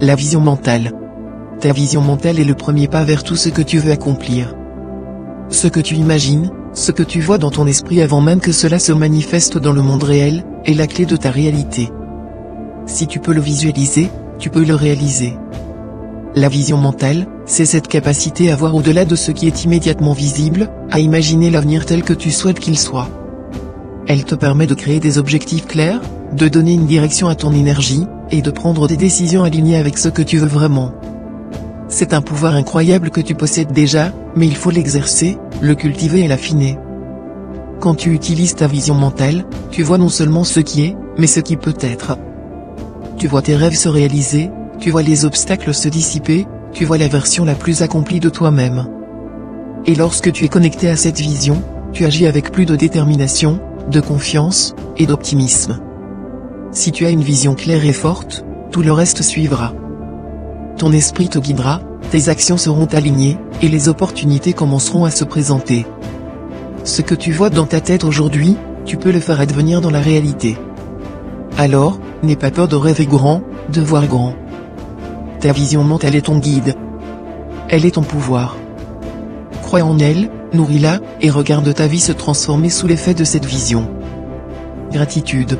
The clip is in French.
La vision mentale. Ta vision mentale est le premier pas vers tout ce que tu veux accomplir. Ce que tu imagines, ce que tu vois dans ton esprit avant même que cela se manifeste dans le monde réel, est la clé de ta réalité. Si tu peux le visualiser, tu peux le réaliser. La vision mentale, c'est cette capacité à voir au-delà de ce qui est immédiatement visible, à imaginer l'avenir tel que tu souhaites qu'il soit. Elle te permet de créer des objectifs clairs, de donner une direction à ton énergie, et de prendre des décisions alignées avec ce que tu veux vraiment. C'est un pouvoir incroyable que tu possèdes déjà, mais il faut l'exercer, le cultiver et l'affiner. Quand tu utilises ta vision mentale, tu vois non seulement ce qui est, mais ce qui peut être. Tu vois tes rêves se réaliser, tu vois les obstacles se dissiper, tu vois la version la plus accomplie de toi-même. Et lorsque tu es connecté à cette vision, tu agis avec plus de détermination, de confiance, et d'optimisme. Si tu as une vision claire et forte, tout le reste suivra. Ton esprit te guidera, tes actions seront alignées, et les opportunités commenceront à se présenter. Ce que tu vois dans ta tête aujourd'hui, tu peux le faire advenir dans la réalité. Alors, n'aie pas peur de rêver grand, de voir grand. Ta vision mentale est ton guide. Elle est ton pouvoir. Crois en elle, nourris-la, et regarde ta vie se transformer sous l'effet de cette vision. Gratitude.